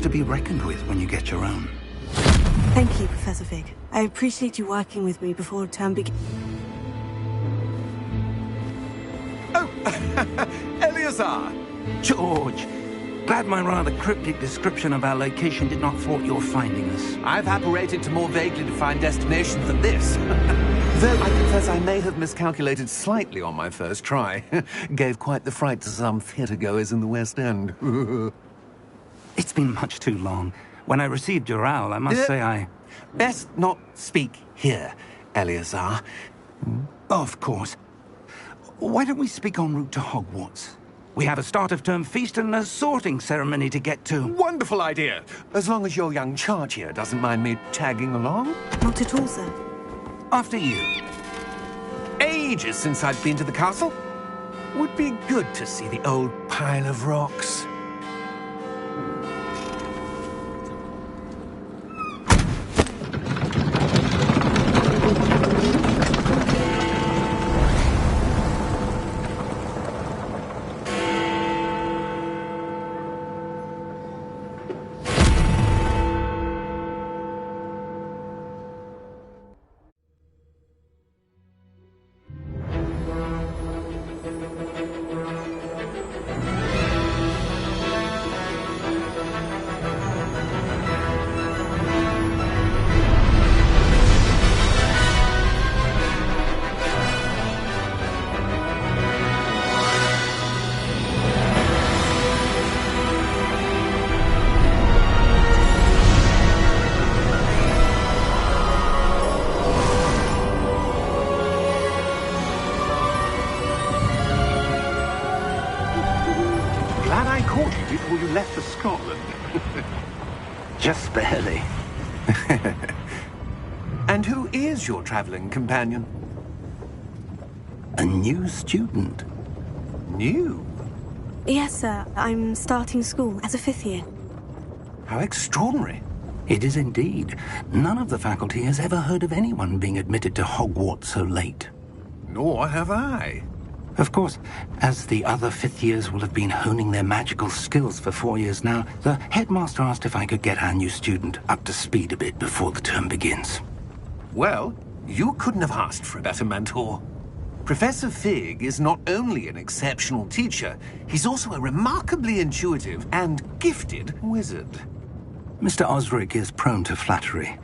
to be reckoned with when you get your own. Thank you, Professor Fig. I appreciate you working with me before term begins. Oh, Eleazar! George! Glad my rather cryptic description of our location did not thwart your finding us. I've apparated to more vaguely defined destinations than this. Though I confess I may have miscalculated slightly on my first try. Gave quite the fright to some theatre-goers in the West End. It's been much too long. When I received your owl, I must say I... Best not speak here, Eleazar. Of course. Why don't we speak en route to Hogwarts? We have a start-of-term feast and a sorting ceremony to get to. Wonderful idea! As long as your young charge here doesn't mind me tagging along. Not at all, sir. After you. Ages since I've been to the castle. Would be good to see the old pile of rocks. Before you left for Scotland. Just barely. And who is your traveling companion? A new student. New? Yes, sir. I'm starting school as a 5th year. How extraordinary. It is indeed. None of the faculty has ever heard of anyone being admitted to Hogwarts so late. Nor have I. Of course, as the other 5th years will have been honing their magical skills for 4 years now, the headmaster asked if I could get our new student up to speed a bit before the term begins. Well, you couldn't have asked for a better mentor. Professor Fig is not only an exceptional teacher, he's also a remarkably intuitive and gifted wizard. Mr. Osric is prone to flattery.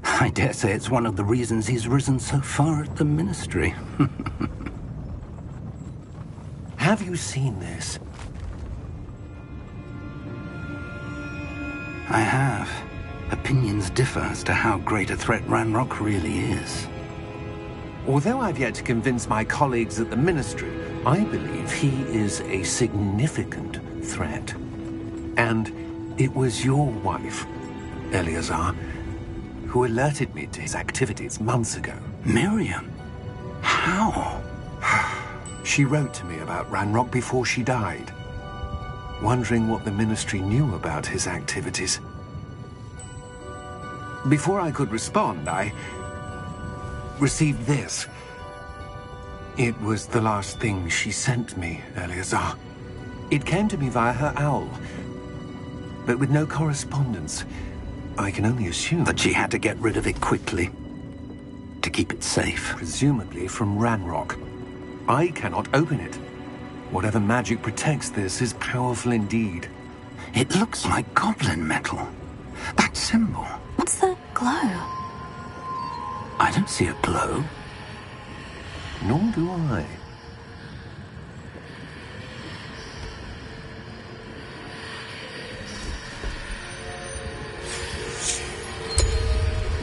I dare say it's one of the reasons he's risen so far at the Ministry. Have you seen this? I have. Opinions differ as to how great a threat Ranrock really is. Although I've yet to convince my colleagues at the Ministry, I believe he is a significant threat. And it was your wife, Eleazar, who alerted me to his activities months ago. Miriam? How? She wrote to me about Ranrock before she died, wondering what the Ministry knew about his activities. Before I could respond, I received this. It was the last thing she sent me, Eleazar. It came to me via her owl, but with no correspondence. I can only assume that she had to get rid of it quickly, to keep it safe. Presumably from Ranrock. I cannot open it. Whatever magic protects this is powerful indeed. It looks like goblin metal. That symbol. What's the glow? I don't see a glow. Nor do I.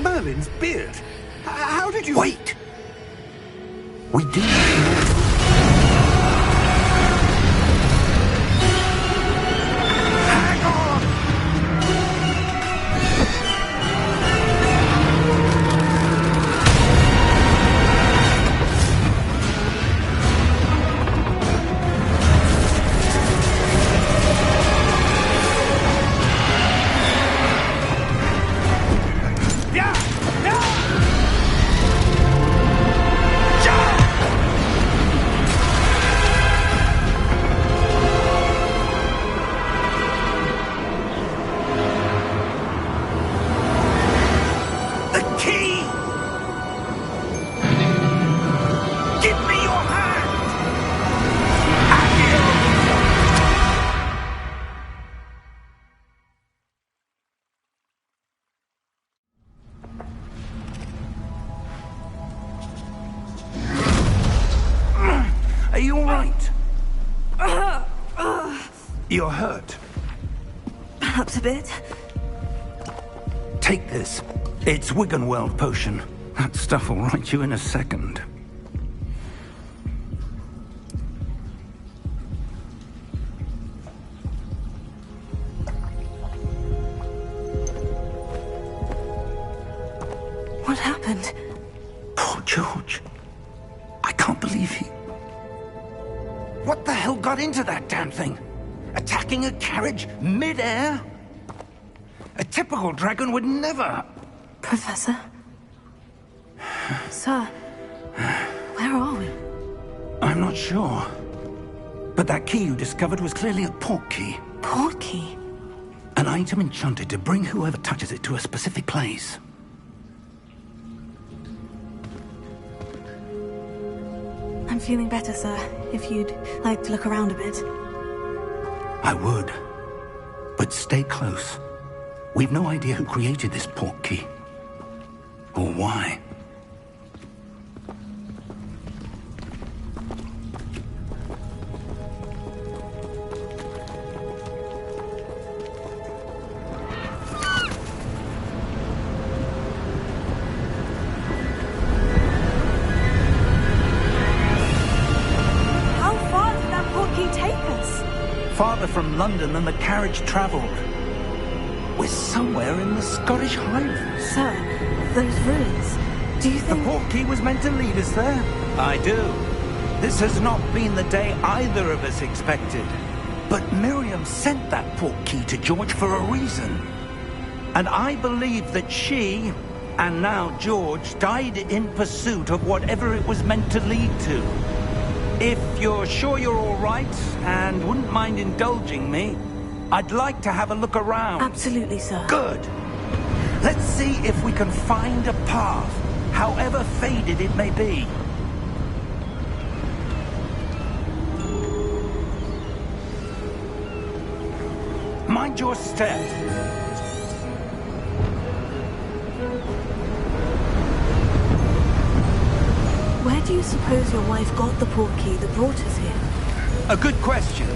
Merlin's beard. How did you... Wait! We do not know. You're hurt. Perhaps a bit. Take this. It's Wiggenweld potion. That stuff will right you in a second. What happened? Poor George. I can't believe he... What the hell got into that damn thing? Attacking a carriage mid-air? A typical dragon would never... Professor? Sir, where are we? I'm not sure. But that key you discovered was clearly a port key. Port key? An item enchanted to bring whoever touches it to a specific place. I'm feeling better, sir. If you'd like to look around a bit. I would. But stay close. We've no idea who created this port key. Or why. Farther from London than the carriage travelled. We're somewhere in the Scottish Highlands. Sir, those ruins, do you think... The port key was meant to lead us there? I do. This has not been the day either of us expected. But Miriam sent that port key to George for a reason. And I believe that she, and now George, died in pursuit of whatever it was meant to lead to. If you're sure you're all right, and wouldn't mind indulging me, I'd like to have a look around. Absolutely, sir. Good. Let's see if we can find a path, however faded it may be. Mind your step. Where do you suppose your wife got the port key that brought us here? A good question.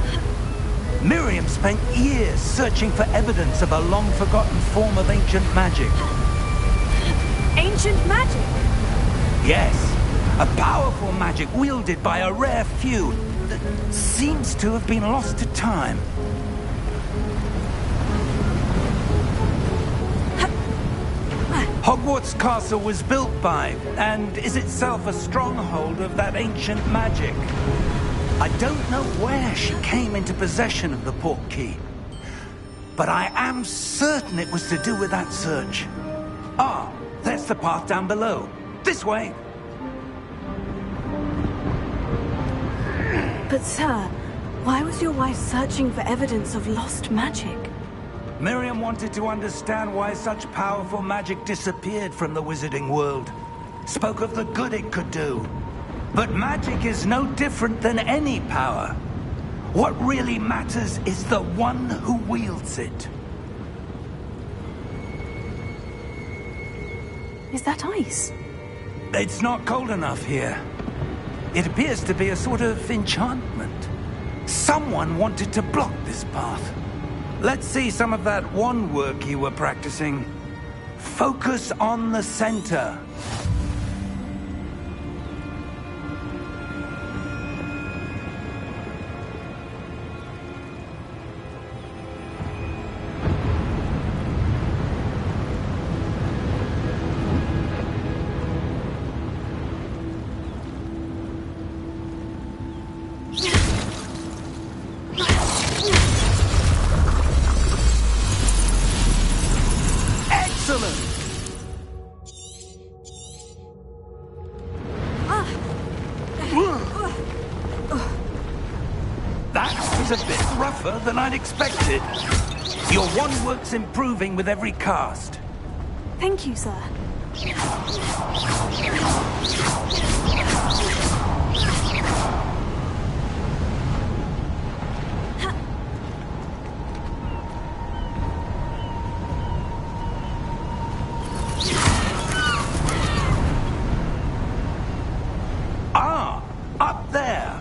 Miriam spent years searching for evidence of a long-forgotten form of ancient magic. Ancient magic? Yes. A powerful magic wielded by a rare few that seems to have been lost to time. Hogwarts Castle was built by, and is itself a stronghold of that ancient magic. I don't know where she came into possession of the port key, but I am certain it was to do with that search. Ah, there's the path down below. This way. But sir, why was your wife searching for evidence of lost magic? Miriam wanted to understand why such powerful magic disappeared from the wizarding world. Spoke of the good it could do. But magic is no different than any power. What really matters is the one who wields it. Is that ice? It's not cold enough here. It appears to be a sort of enchantment. Someone wanted to block this path. Let's see some of that wand work you were practicing. Focus on the center. That is a bit rougher than I'd expected. Your wand work's improving with every cast. Thank you, sir. Ah, up there.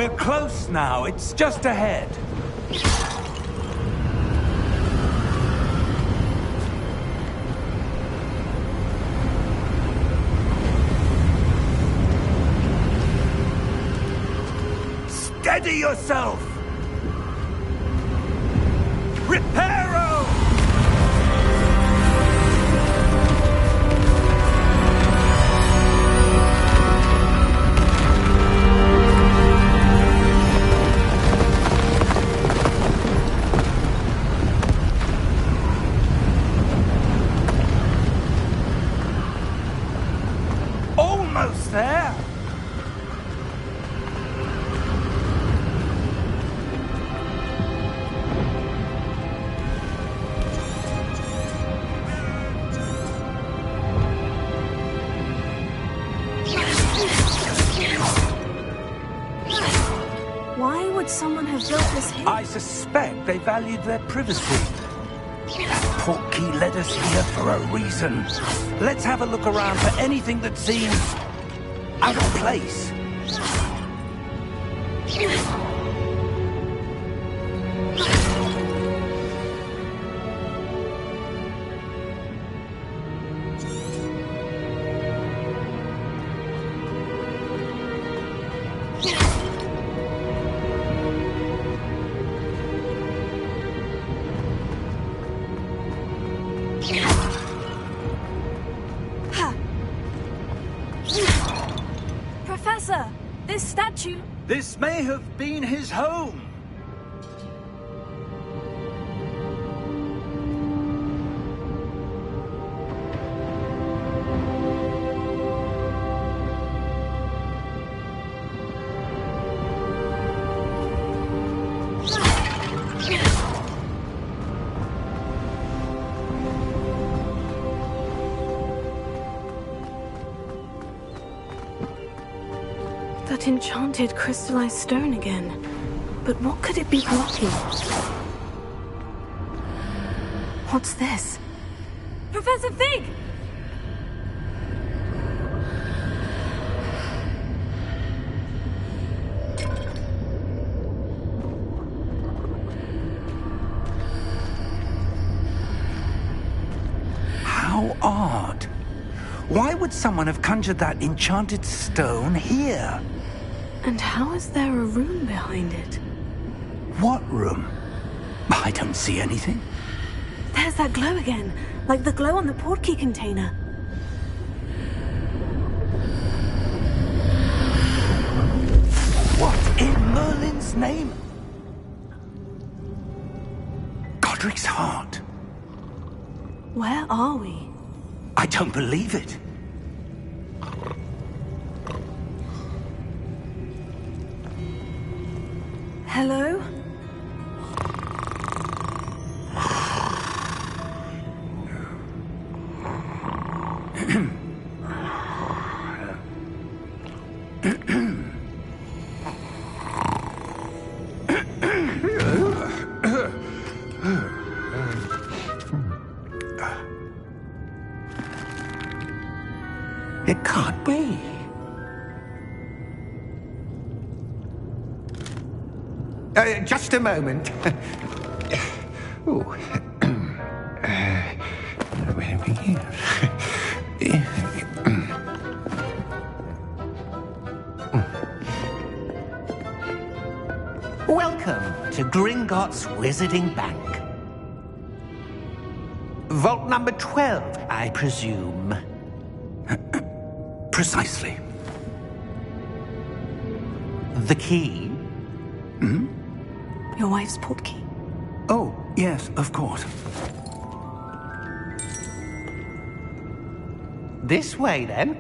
We're close now. It's just ahead. Steady yourself! Reparo! Almost there! Why would someone have built this here? I suspect they valued their privacy. That portkey led us here for a reason. Let's have a look around for anything that seems out of place. Professor, this statue... This may have been his home. That enchanted crystallized stone again. But what could it be blocking? What's this? Professor Fig! How odd. Why would someone have conjured that enchanted stone here? And how is there a room behind it? What room? I don't see anything. There's that glow again, like the glow on the portkey container. What in Merlin's name? Godric's heart. Where are we? I don't believe it. Hello? It can't be. Just a moment. Ooh. Where are we here? Welcome to Gringotts Wizarding Bank. Vault number 12, I presume. Precisely. The key? Your wife's portkey. Oh, yes, of course. This way, then.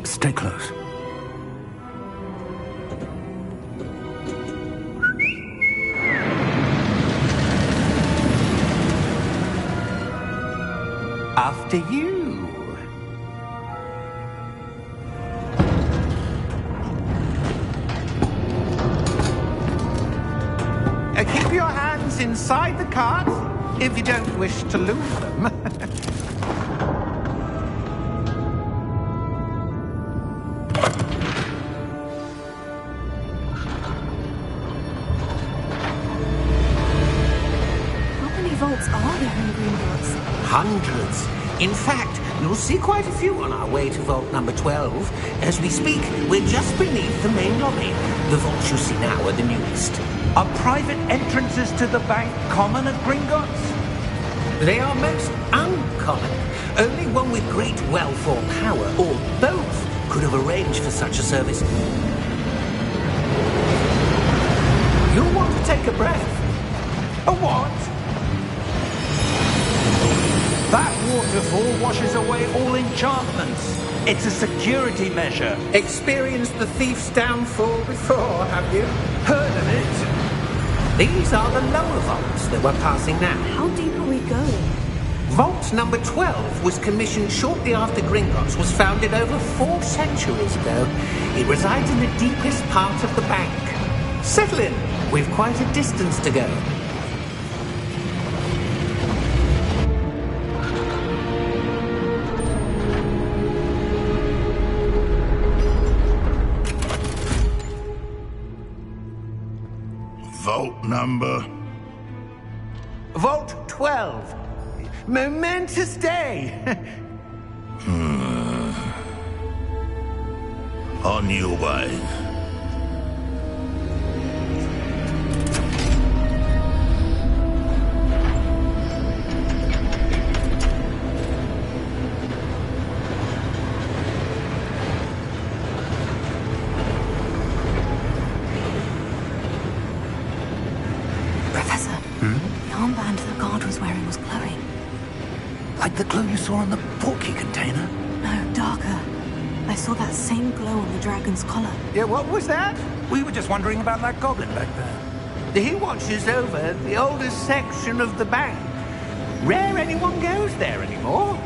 Stay close. After you. Keep your hands inside the cart if you don't wish to lose them. In fact, you'll see quite a few on our way to Vault number 12. As we speak, we're just beneath the main lobby. The vaults you see now are the newest. Are private entrances to the bank common at Gringotts? They are most uncommon. Only one with great wealth or power, or both, could have arranged for such a service. You'll want to take a breath. A what? That waterfall washes away all enchantments. It's a security measure. Experienced the thief's downfall before, have you? Heard of it? These are the lower vaults that we're passing now. How deep are we going? Vault number 12 was commissioned shortly after Gringotts was founded over 4 centuries ago. It resides in the deepest part of the bank. Settle in. We've quite a distance to go. Vault number? Vault 12. Momentous day. On your way. Professor, the armband the guard was wearing was glowing. Like the glow you saw on the portkey container? No, darker. I saw that same glow on the dragon's collar. Yeah, what was that? We were just wondering about that goblin back there. He watches over the oldest section of the bank. Rare anyone goes there anymore.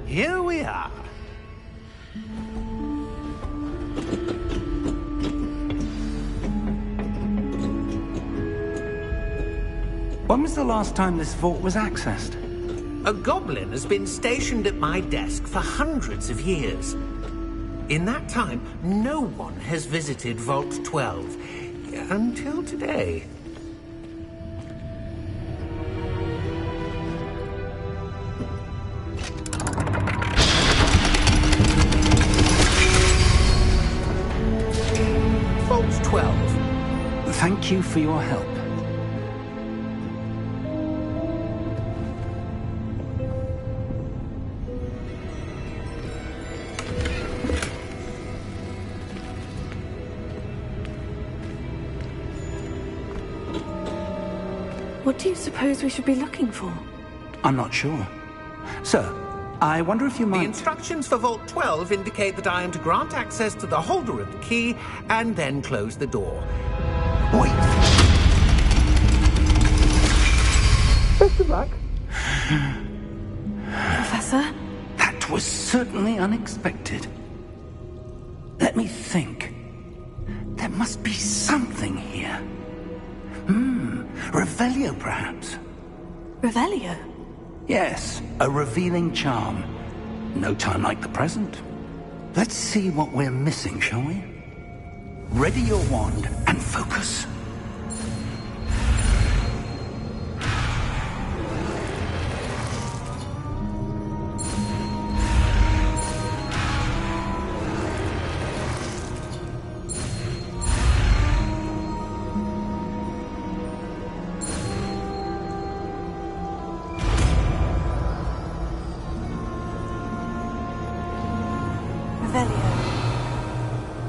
Here we are. When was the last time this vault was accessed? A goblin has been stationed at my desk for hundreds of years. In that time, no one has visited Vault 12. Until today. Vault 12. Thank you for your help. What do you suppose we should be looking for? I'm not sure. Sir, I wonder if you The might... instructions for Vault 12 indicate that I am to grant access to the holder of the key and then close the door. Wait! Best of luck. Professor? That was certainly unexpected. Let me think. There must be something here. Revelio, perhaps? Revelio? Yes, a revealing charm. No time like the present. Let's see what we're missing, shall we? Ready your wand and focus.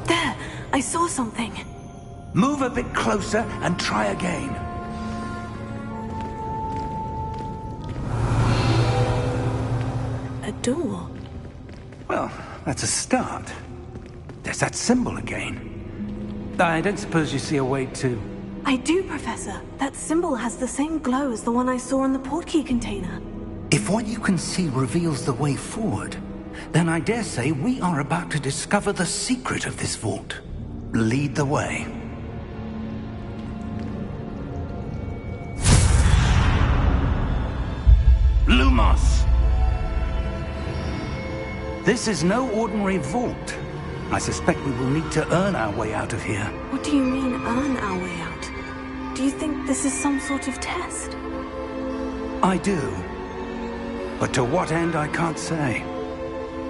There! I saw something. Move a bit closer and try again. A door. Well, that's a start. There's that symbol again. I don't suppose you see a way to... I do, Professor. That symbol has the same glow as the one I saw in the portkey container. If what you can see reveals the way forward, then I dare say we are about to discover the secret of this vault. Lead the way. Lumos! This is no ordinary vault. I suspect we will need to earn our way out of here. What do you mean, earn our way out? Do you think this is some sort of test? I do. But to what end, I can't say.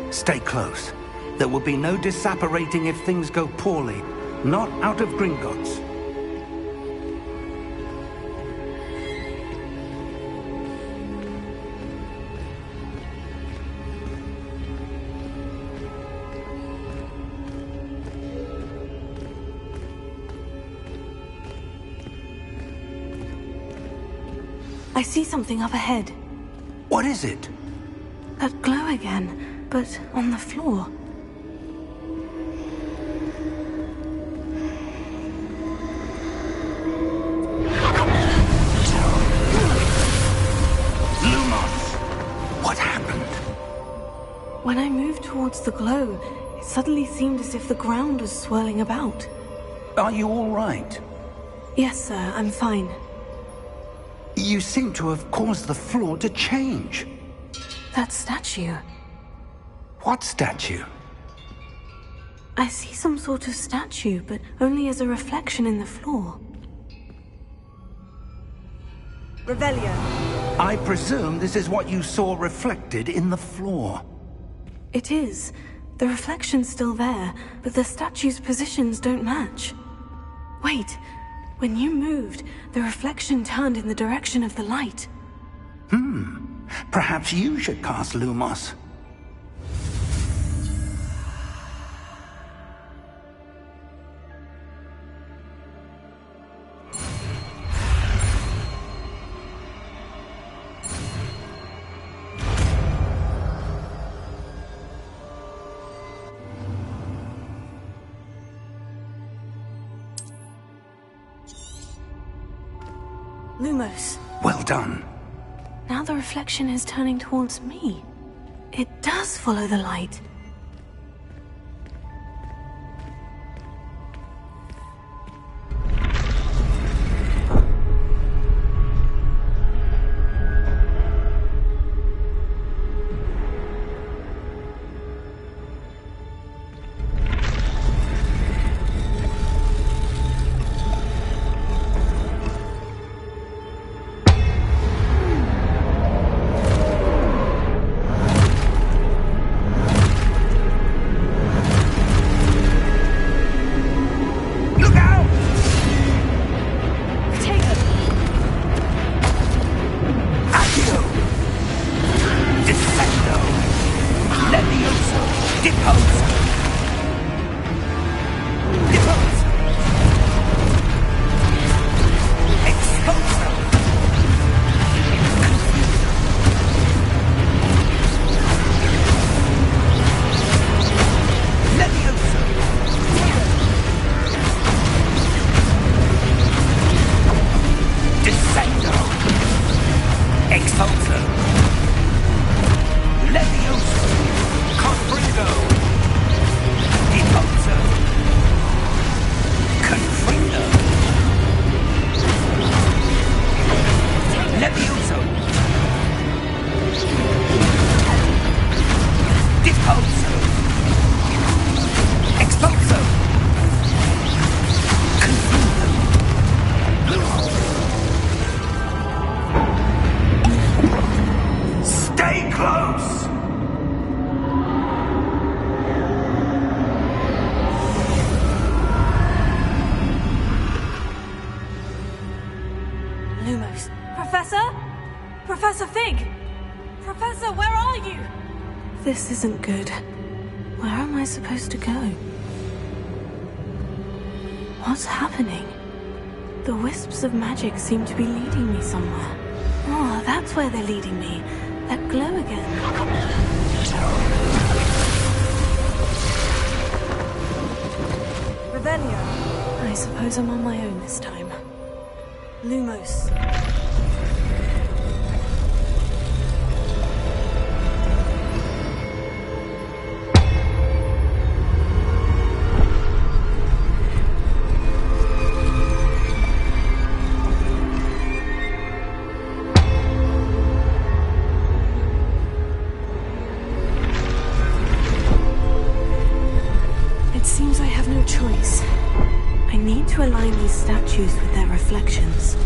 Stay close. There will be no disapparating if things go poorly. Not out of Gringotts. I see something up ahead. What is it? That glow again, but on the floor. Lumos! What happened? When I moved towards the glow, it suddenly seemed as if the ground was swirling about. Are you all right? Yes, sir, I'm fine. You seem to have caused the floor to change. That statue. What statue? I see some sort of statue, but only as a reflection in the floor. Revelio. I presume this is what you saw reflected in the floor. It is. The reflection's still there, but the statue's positions don't match. Wait. When you moved, the reflection turned in the direction of the light. Perhaps you should cast Lumos. Lumos. Well done. Now the reflection is turning towards me. It does follow the light. Lumos. Professor? Professor Fig! Professor, where are you? This isn't good. Where am I supposed to go? What's happening? The wisps of magic seem to be leading me somewhere. Oh, that's where they're leading me. That glow again. Revelio. I suppose I'm on my own this time. Lumos. choice. I need to align these statues with their reflections.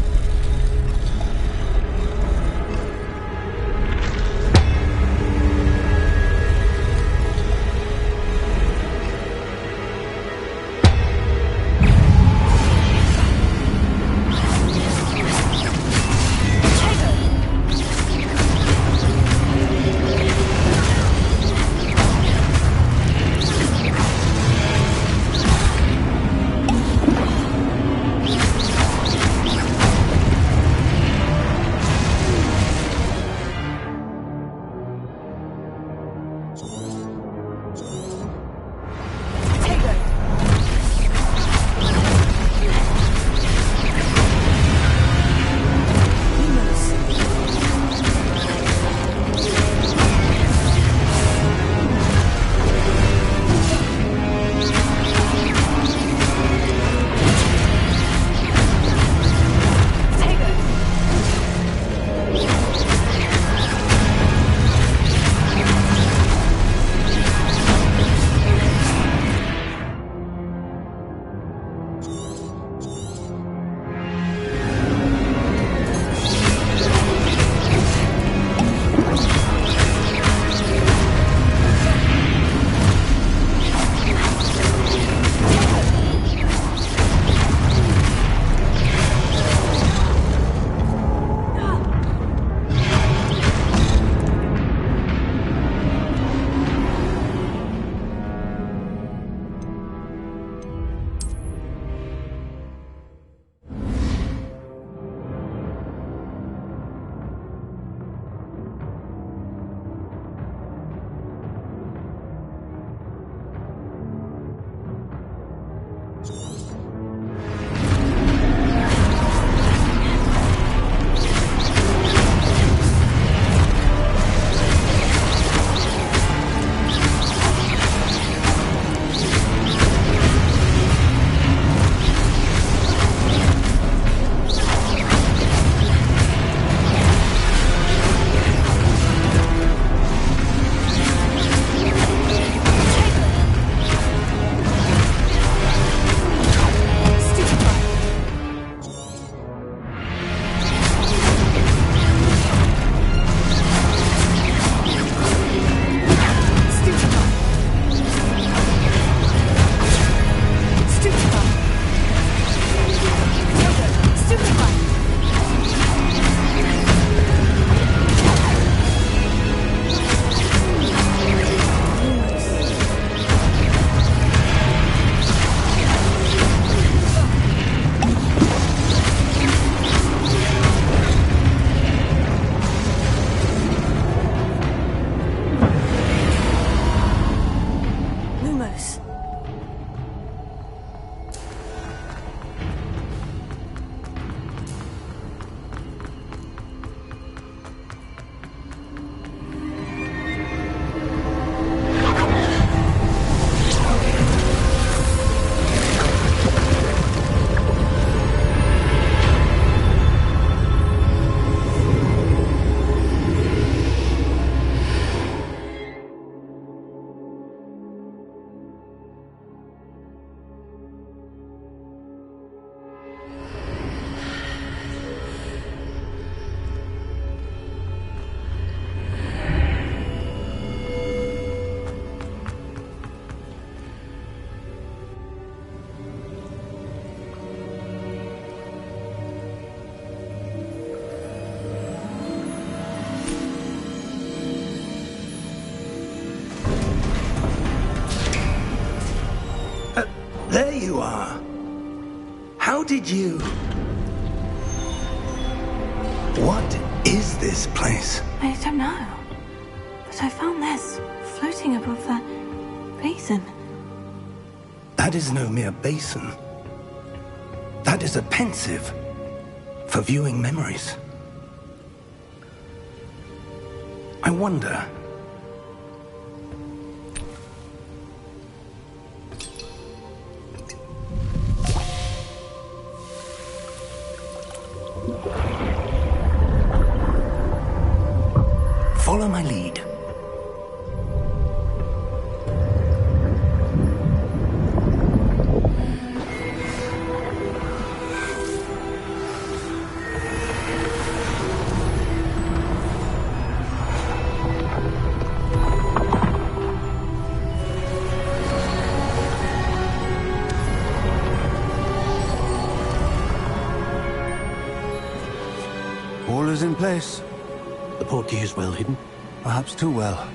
There you are. How did you... What is this place? I don't know. But I found this floating above that basin. That is no mere basin. That is a pensive for viewing memories. I wonder... Follow my lead. All is in place. The portkey is well hidden? Perhaps too well.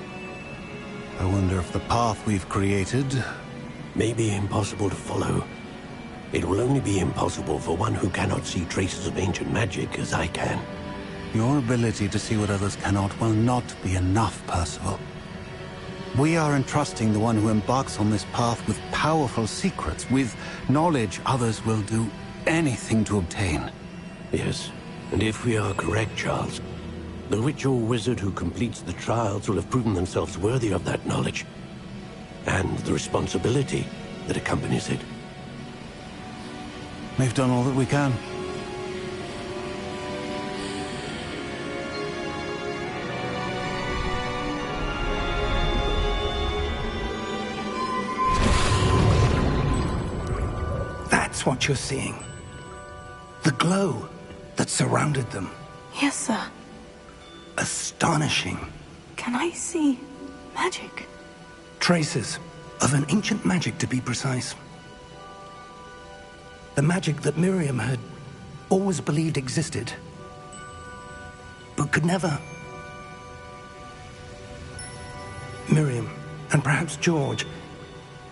I wonder if the path we've created... may be impossible to follow. It will only be impossible for one who cannot see traces of ancient magic as I can. Your ability to see what others cannot will not be enough, Percival. We are entrusting the one who embarks on this path with powerful secrets, with knowledge others will do anything to obtain. Yes, and if we are correct, Charles, the witch or wizard who completes the trials will have proven themselves worthy of that knowledge, and the responsibility that accompanies it. We've done all that we can. That's what you're seeing. The glow that surrounded them. Yes, sir. Astonishing. Can I see magic? Traces of an ancient magic, to be precise. The magic that Miriam had always believed existed, but could never. Miriam, and perhaps George,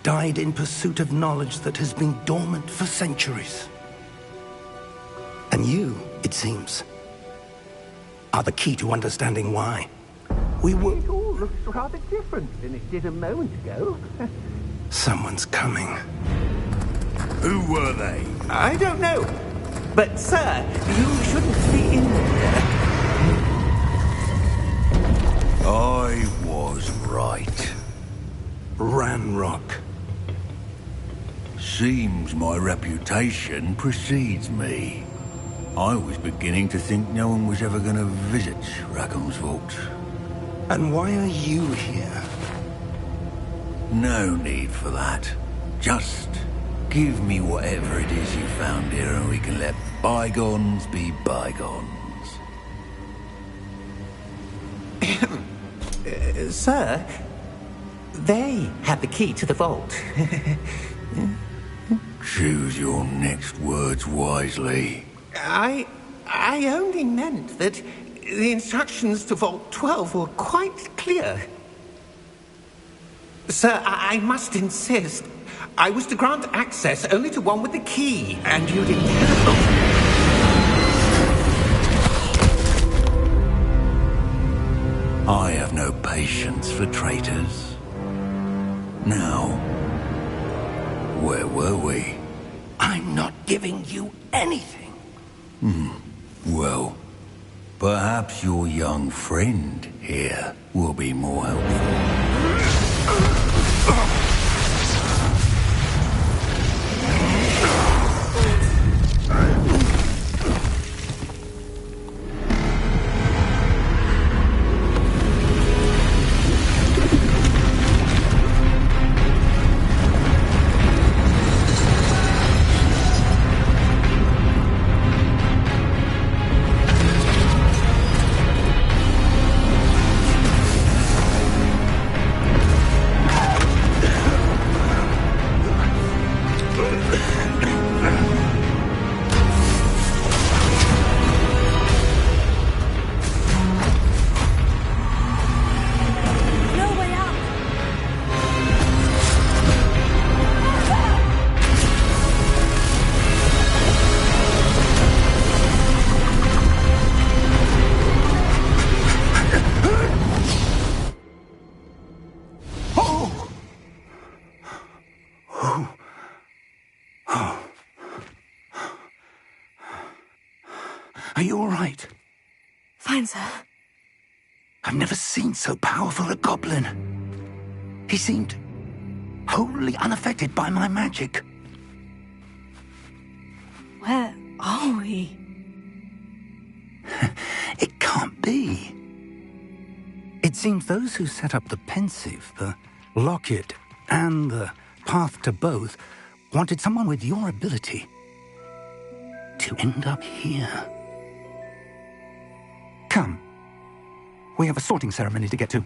died in pursuit of knowledge that has been dormant for centuries. And you, it seems, are the key to understanding why. We were... It all looks rather different than it did a moment ago. Someone's coming. Who were they? I don't know. But, sir, you shouldn't be in there. I was right. Ranrock. Seems my reputation precedes me. I was beginning to think no one was ever going to visit Rackham's Vault. And why are you here? No need for that. Just give me whatever it is you found here and we can let bygones be bygones. Sir, they had the key to the vault. Choose your next words wisely. I only meant that the instructions to Vault 12 were quite clear. Sir, I must insist. I was to grant access only to one with the key, and you did terrible. I have no patience for traitors. Now, where were we? I'm not giving you anything. Well, perhaps your young friend here will be more helpful. Are you all right? Fine, sir. I've never seen so powerful a goblin. He seemed wholly unaffected by my magic. Where are we? It can't be. It seems those who set up the Pensieve, the Locket, and the Path to Both wanted someone with your ability to end up here. Come. We have a sorting ceremony to get to.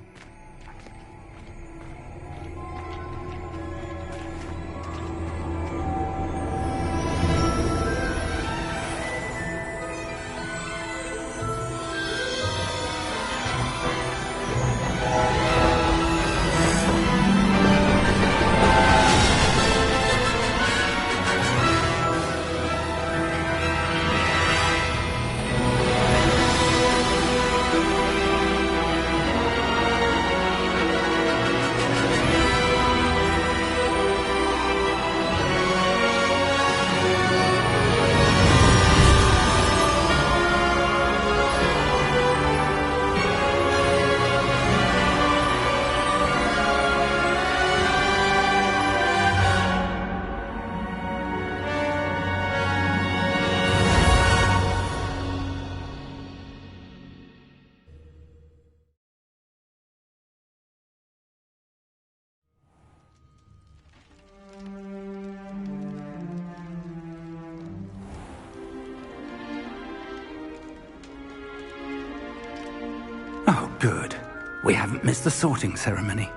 Good. We haven't missed the sorting ceremony.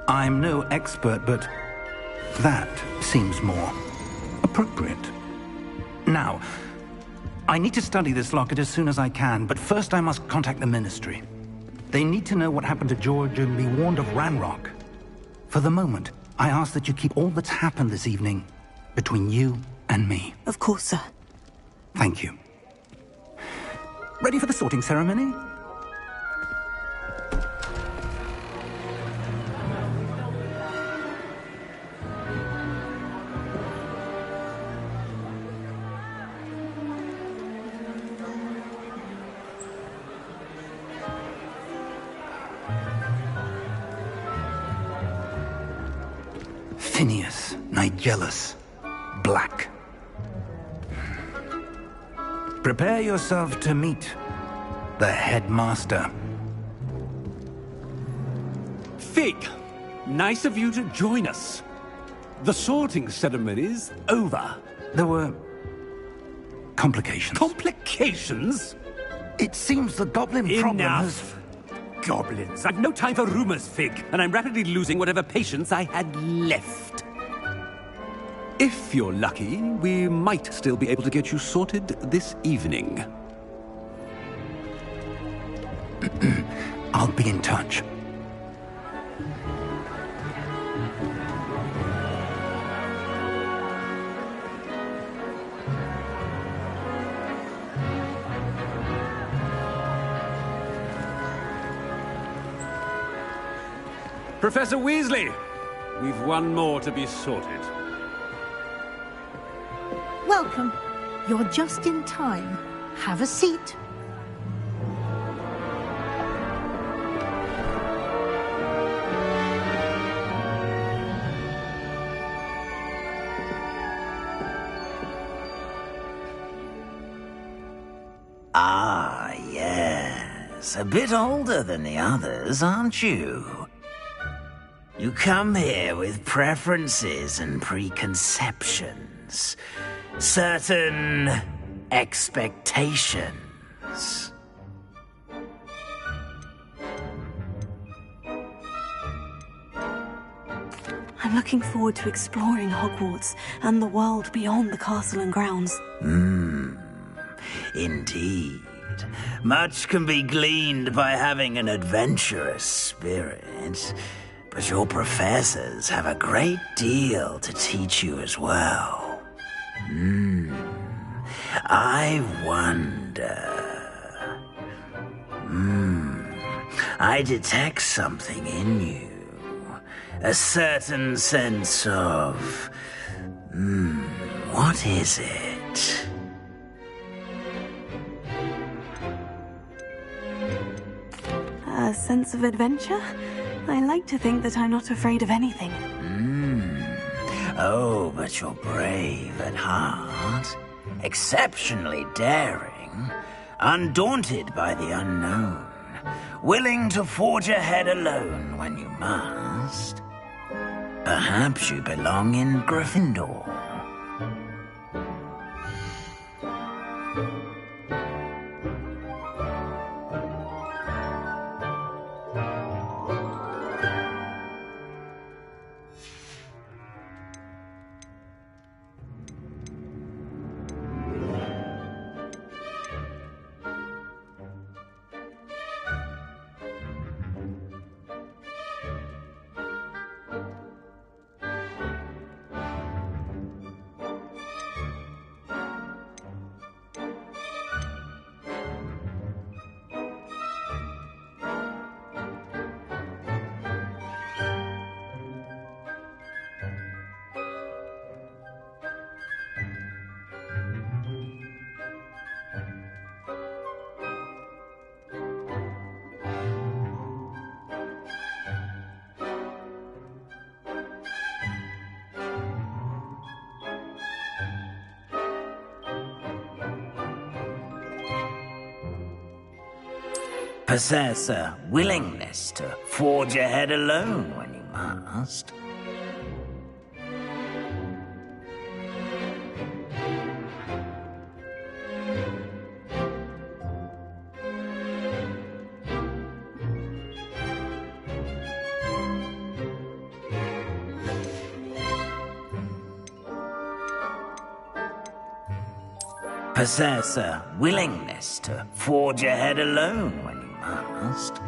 I'm no expert, but that seems more appropriate. Now, I need to study this locket as soon as I can, but first I must contact the Ministry. They need to know what happened to George and be warned of Ranrock. For the moment, I ask that you keep all that's happened this evening between you and me. Of course, sir. Thank you. Ready for the sorting ceremony? Phineas Nigellus Black. Prepare yourself to meet the headmaster. Fig, nice of you to join us. The sorting ceremony's over. There were complications. Complications? It seems the goblin problem has... Enough! Goblins. I've no time for rumors, Fig, and I'm rapidly losing whatever patience I had left. If you're lucky, we might still be able to get you sorted this evening. I'll be in touch. Professor Weasley, we've one more to be sorted. Welcome. You're just in time. Have a seat. Ah, yes. A bit older than the others, aren't you? You come here with preferences and preconceptions. Certain expectations. I'm looking forward to exploring Hogwarts and the world beyond the castle and grounds. Indeed. Much can be gleaned by having an adventurous spirit, but your professors have a great deal to teach you as well. I wonder... I detect something in you. A certain sense of... what is it? A sense of adventure? I like to think that I'm not afraid of anything. Oh, but you're brave at heart. Exceptionally daring. Undaunted by the unknown. Willing to forge ahead alone when you must. Perhaps you belong in Gryffindor. Possess a willingness to forge ahead alone when you must. possess a willingness to forge ahead alone when you must.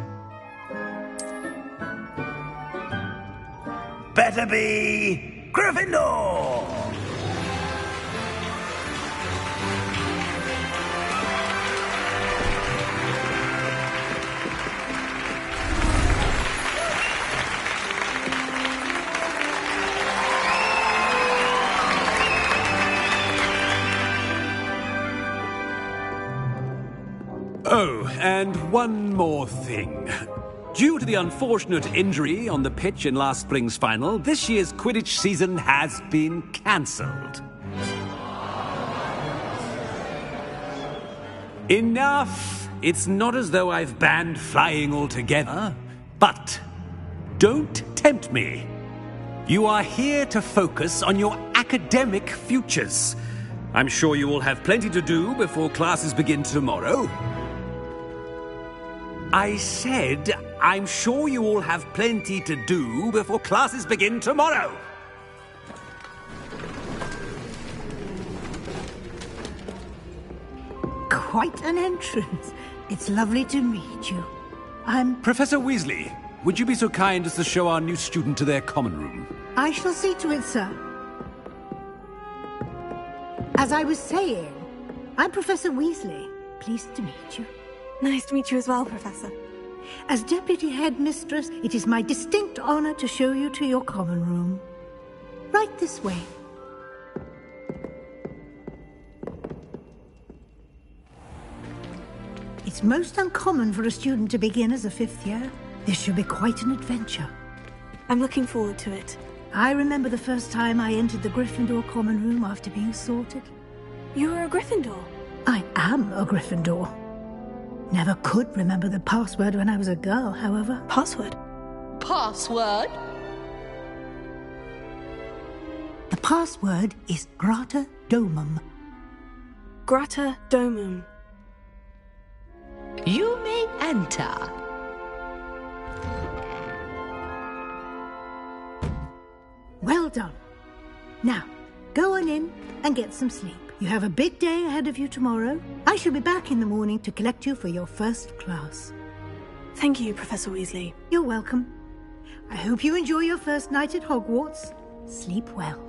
Better be Gryffindor! Oh, and one more thing. Due to the unfortunate injury on the pitch in last spring's final, this year's Quidditch season has been cancelled. Enough! It's not as though I've banned flying altogether, but don't tempt me. You are here to focus on your academic futures. I'm sure you will have plenty to do before classes begin tomorrow. I said, I'm sure you all have plenty to do before classes begin tomorrow. Quite an entrance. It's lovely to meet you. I'm... Professor Weasley, would you be so kind as to show our new student to their common room? I shall see to it, sir. As I was saying, I'm Professor Weasley. Pleased to meet you. Nice to meet you as well, Professor. As Deputy Headmistress, it is my distinct honor to show you to your common room. Right this way. It's most uncommon for a student to begin as a fifth year. This should be quite an adventure. I'm looking forward to it. I remember the first time I entered the Gryffindor common room after being sorted. You were a Gryffindor? I am a Gryffindor. Never could remember the password when I was a girl, however. Password? Password? The password is Grata Domum. Grata Domum. You may enter. Well done. Now, go on in and get some sleep. You have a big day ahead of you tomorrow. I shall be back in the morning to collect you for your first class. Thank you, Professor Weasley. You're welcome. I hope you enjoy your first night at Hogwarts. Sleep well.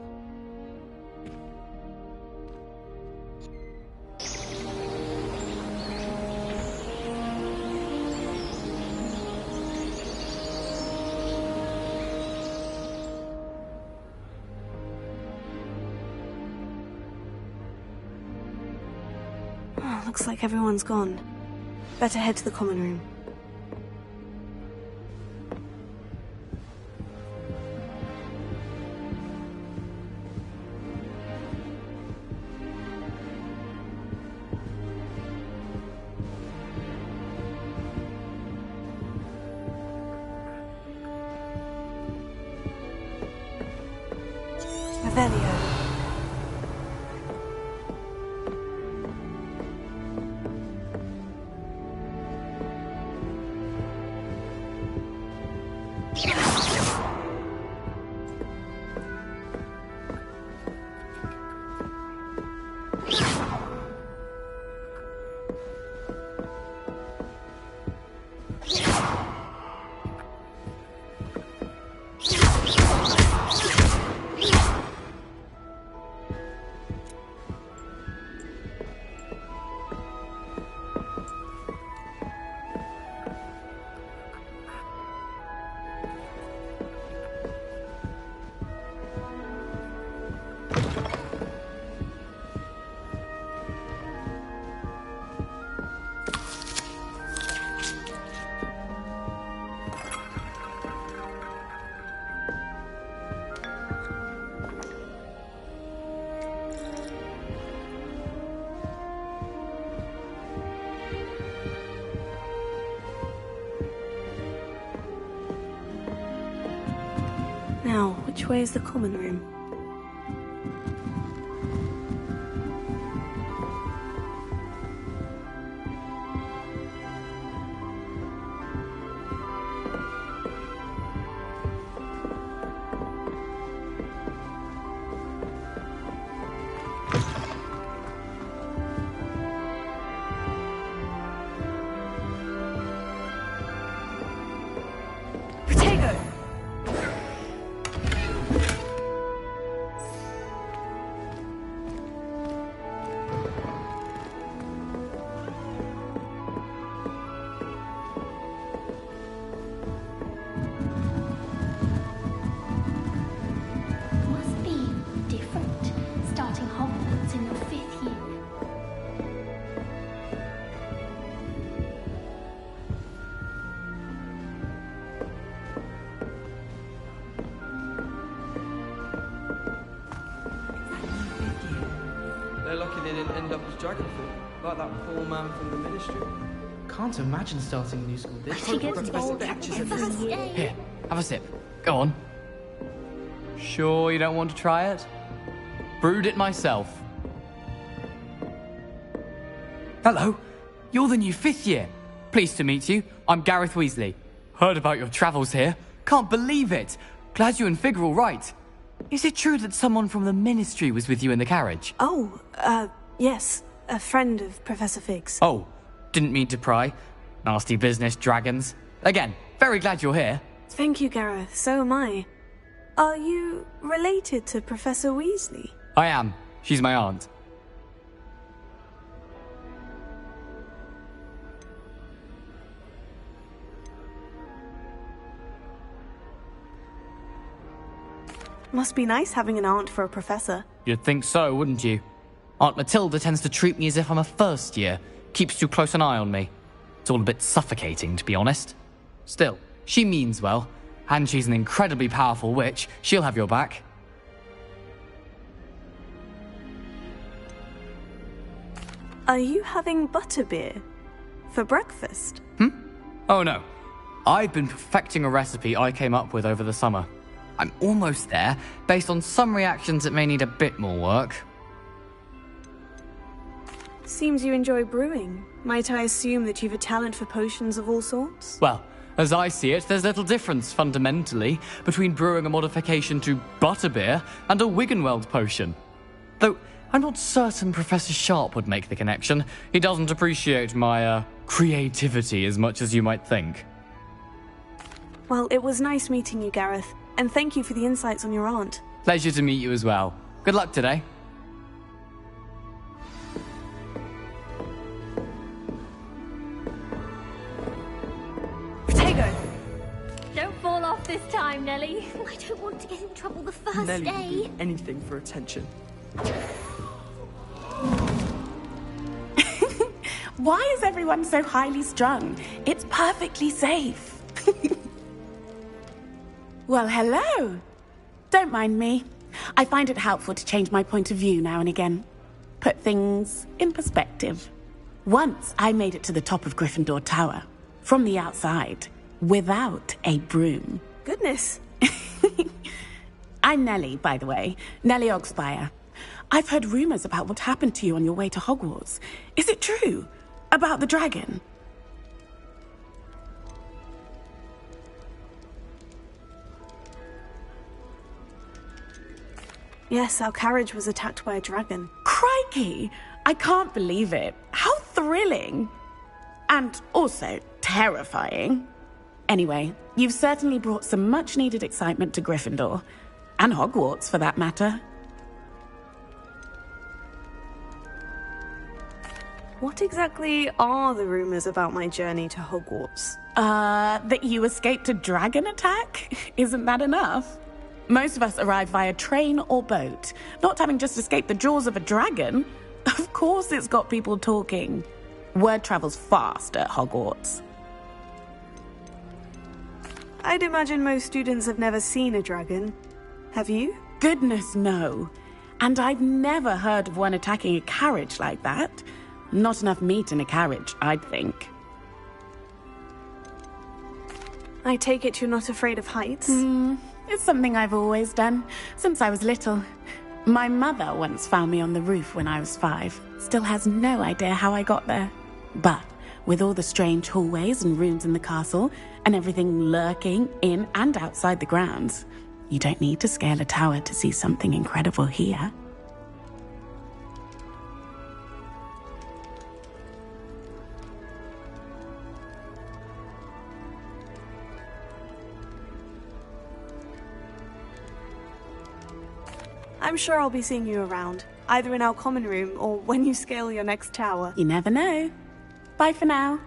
Looks like everyone's gone. Better head to the common room. Revelio. Now, which way is the common room? They're lucky they didn't end up as Dragonfall, like that poor man from the Ministry. Can't imagine starting a new school this She gets bold every year. Here, have a sip. Go on. Sure you don't want to try it? Brewed it myself. Hello, you're the new 5th year. Pleased to meet you. I'm Gareth Weasley. Heard about your travels here. Can't believe it. Glad you and Fig are all right. Is it true that someone from the Ministry was with you in the carriage? Oh, yes. A friend of Professor Fig's. Oh, didn't mean to pry. Nasty business, dragons. Again, very glad you're here. Thank you, Gareth. So am I. Are you related to Professor Weasley? I am. She's my aunt. Must be nice having an aunt for a professor. You'd think so, wouldn't you? Aunt Matilda tends to treat me as if I'm a first year. Keeps too close an eye on me. It's all a bit suffocating, to be honest. Still, she means well. And she's an incredibly powerful witch. She'll have your back. Are you having butterbeer for breakfast? Oh no. I've been perfecting a recipe I came up with over the summer. I'm almost there. Based on some reactions, it may need a bit more work. Seems you enjoy brewing. Might I assume that you've a talent for potions of all sorts? Well, as I see it, there's little difference, fundamentally, between brewing a modification to butterbeer and a Wiggenweld potion. Though, I'm not certain Professor Sharp would make the connection. He doesn't appreciate my, creativity as much as you might think. Well, it was nice meeting you, Gareth. And thank you for the insights on your aunt. Pleasure to meet you as well. Good luck today. Protego! Don't fall off this time, Nellie. I don't want to get in trouble the first Nellie day. would do anything for attention. Why is everyone so highly strung? It's perfectly safe. Well, hello. Don't mind me. I find it helpful to change my point of view now and again. Put things in perspective. Once I made it to the top of Gryffindor Tower, from the outside, without a broom. Goodness. I'm Nellie, by the way. Nellie Ogspire. I've heard rumors about what happened to you on your way to Hogwarts. Is it true? About the dragon? Yes, our carriage was attacked by a dragon. Crikey! I can't believe it. How thrilling! And also terrifying. Anyway, you've certainly brought some much-needed excitement to Gryffindor. And Hogwarts, for that matter. What exactly are the rumors about my journey to Hogwarts? That you escaped a dragon attack? Isn't that enough? Most of us arrive via train or boat, not having just escaped the jaws of a dragon. Of course it's got people talking. Word travels fast at Hogwarts. I'd imagine most students have never seen a dragon. Have you? Goodness, no. And I've never heard of one attacking a carriage like that. Not enough meat in a carriage, I'd think. I take it you're not afraid of heights? It's something I've always done, since I was little. My mother once found me on the roof when I was 5. Still has no idea how I got there. But with all the strange hallways and rooms in the castle, and everything lurking in and outside the grounds, you don't need to scale a tower to see something incredible here. I'm sure I'll be seeing you around, either in our common room or when you scale your next tower. You never know. Bye for now.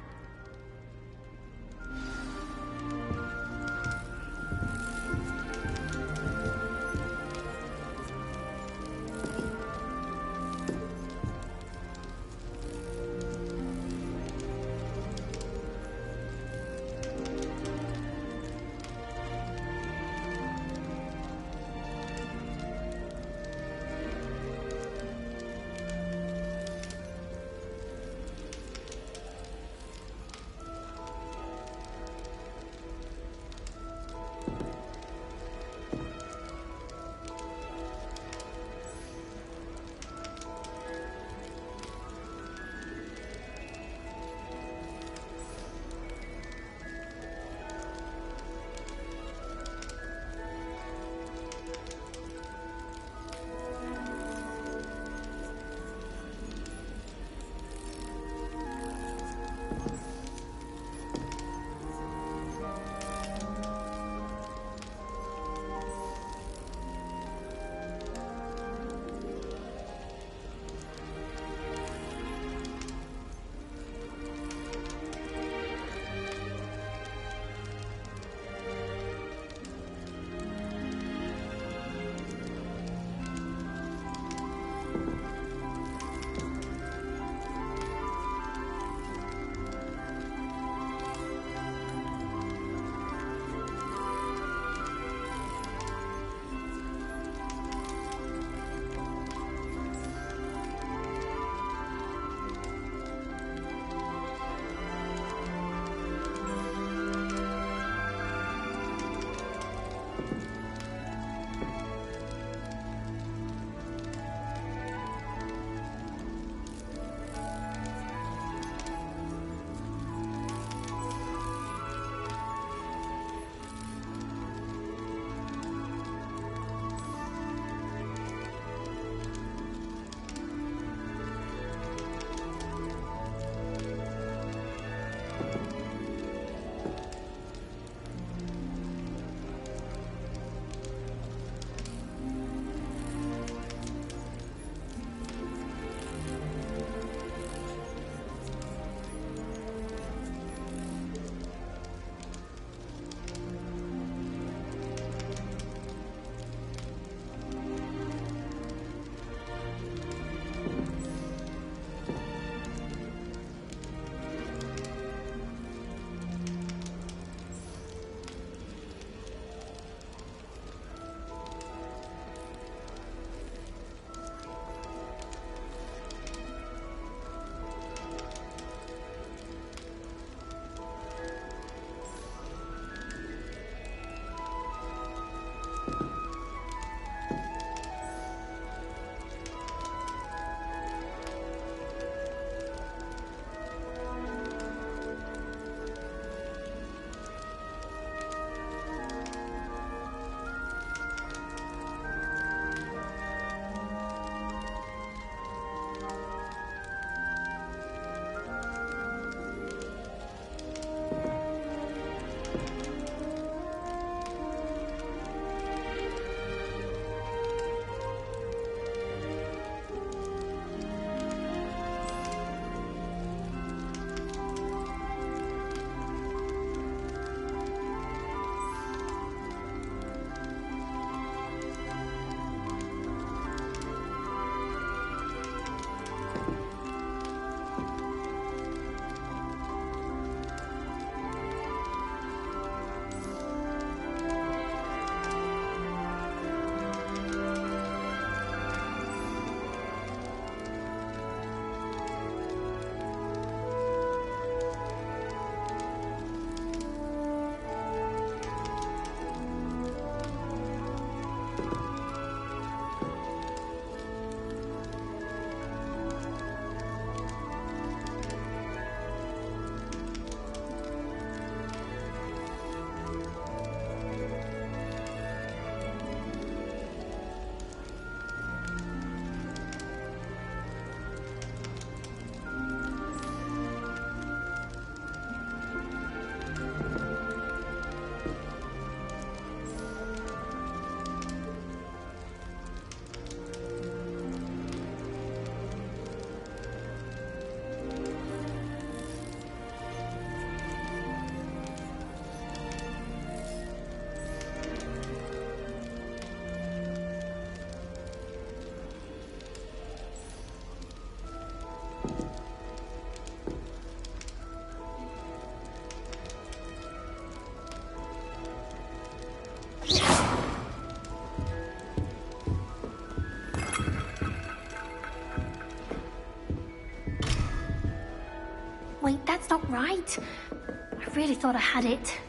Wait, that's not right. I really thought I had it.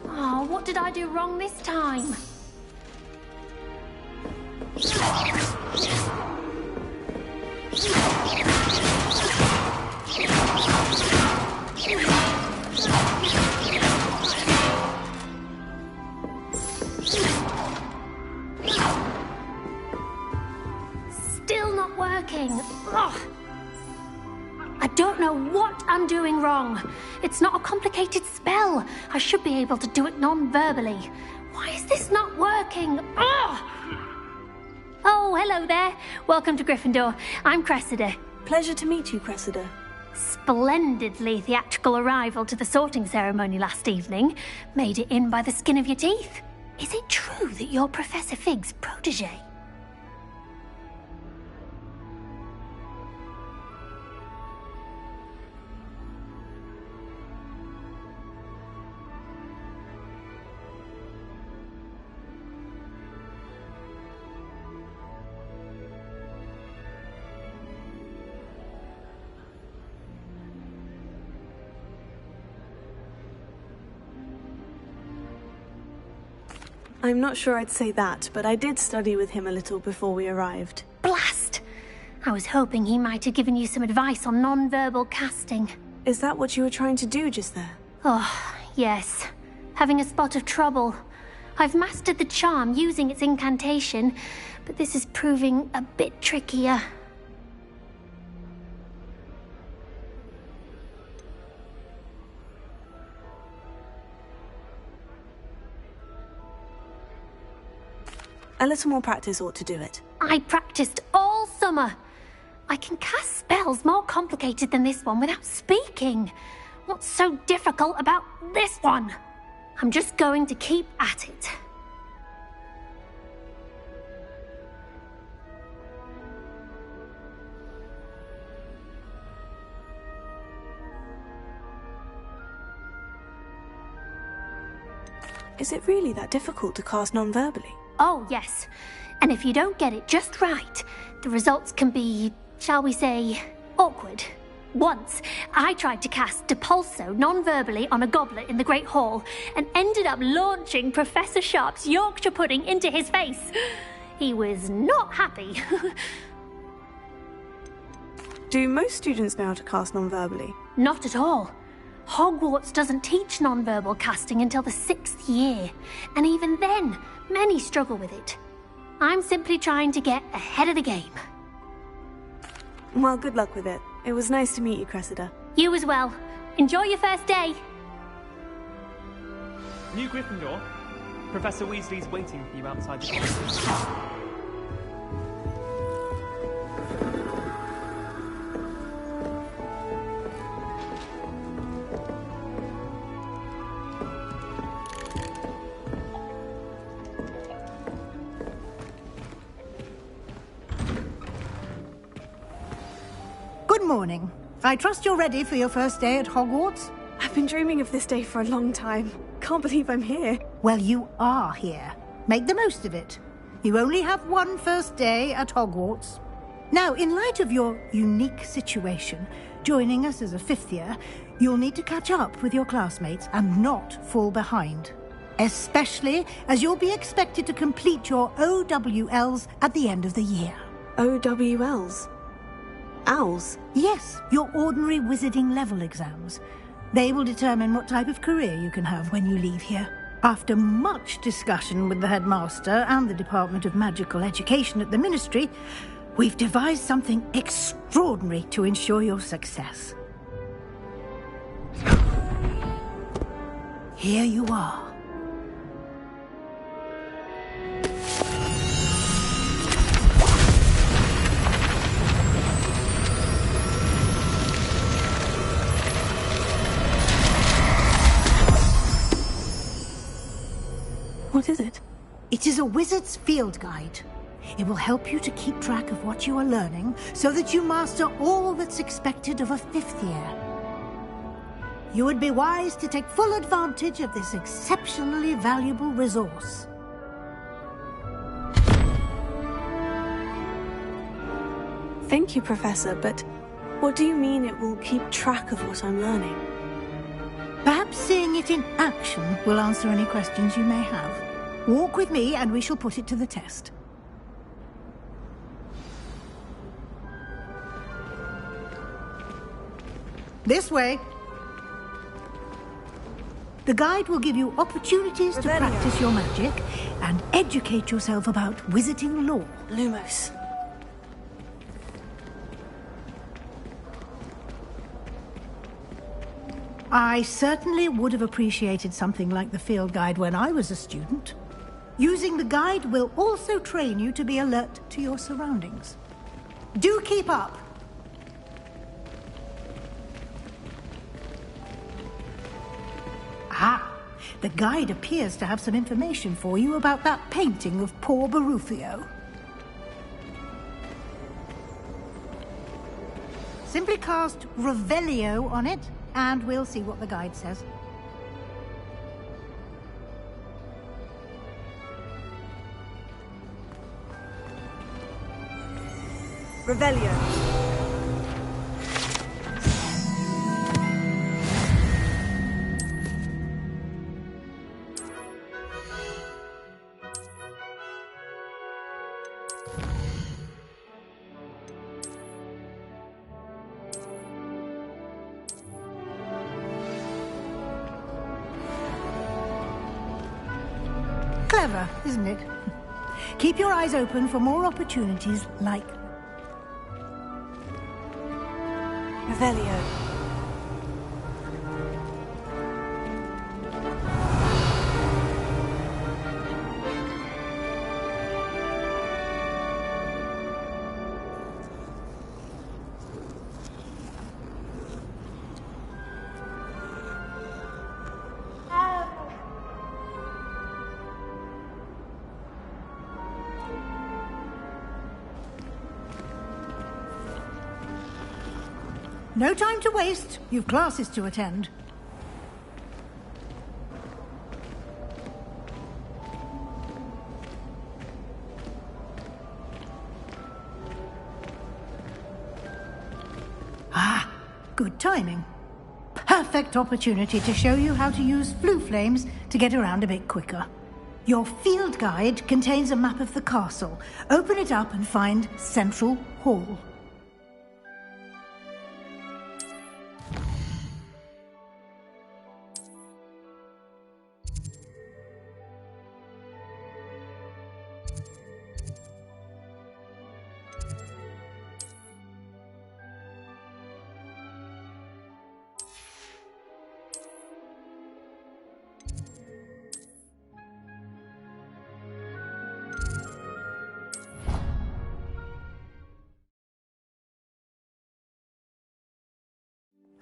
Oh, what did I do wrong this time? Still not working. Ugh. I don't know what I'm doing wrong. It's not a complicated spell. I should be able to do it non-verbally. Why is this not working? Ugh. Oh, hello there. Welcome to Gryffindor. I'm Cressida. Pleasure to meet you, Cressida. Splendidly theatrical arrival to the sorting ceremony last evening. Made it in by the skin of your teeth. Is it true that you're Professor Fig's protege? I'm not sure I'd say that, but I did study with him a little before we arrived. Blast! I was hoping he might have given you some advice on non-verbal casting. Is that what you were trying to do just there? Oh, yes. Having a spot of trouble. I've mastered the charm using its incantation, but this is proving a bit trickier. A little more practice ought to do it. I practiced all summer. I can cast spells more complicated than this one without speaking. What's so difficult about this one? I'm just going to keep at it. Is it really that difficult to cast non-verbally? Oh, yes. And if you don't get it just right, the results can be, shall we say, awkward. Once, I tried to cast Depulso non-verbally on a goblet in the Great Hall and ended up launching Professor Sharp's Yorkshire pudding into his face. He was not happy. Do most students know how to cast non-verbally? Not at all. Hogwarts doesn't teach non-verbal casting until the 6th year, and even then, many struggle with it. I'm simply trying to get ahead of the game. Well, good luck with it. It was nice to meet you, Cressida. You as well. Enjoy your first day. New Gryffindor. Professor Weasley's waiting for you outside the door. Good morning. I trust you're ready for your first day at Hogwarts? I've been dreaming of this day for a long time. Can't believe I'm here. Well, you are here. Make the most of it. You only have one first day at Hogwarts. Now, in light of your unique situation, joining us as a 5th year, you'll need to catch up with your classmates and not fall behind. Especially as you'll be expected to complete your OWLs at the end of the year. OWLs? Owls? Yes, your ordinary wizarding level exams. They will determine what type of career you can have when you leave here. After much discussion with the headmaster and the Department of Magical Education at the Ministry, we've devised something extraordinary to ensure your success. Here you are. a wizard's field guide. It will help you to keep track of what you are learning so that you master all that's expected of a 5th year. You would be wise to take full advantage of this exceptionally valuable resource. Thank you, Professor, but what do you mean it will keep track of what I'm learning? Perhaps seeing it in action will answer any questions you may have. Walk with me and we shall put it to the test. This way. The guide will give you opportunities to practice your magic and educate yourself about wizarding lore. Lumos. I certainly would have appreciated something like the field guide when I was a student. Using the guide will also train you to be alert to your surroundings. Do keep up! Ah, the guide appears to have some information for you about that painting of poor Barufio. Simply cast Revelio on it, and we'll see what the guide says. Revelio. Clever, isn't it? Keep your eyes open for more opportunities like Revelio. No time to waste. You've classes to attend. Ah, good timing. Perfect opportunity to show you how to use flue flames to get around a bit quicker. Your field guide contains a map of the castle. Open it up and find Central Hall.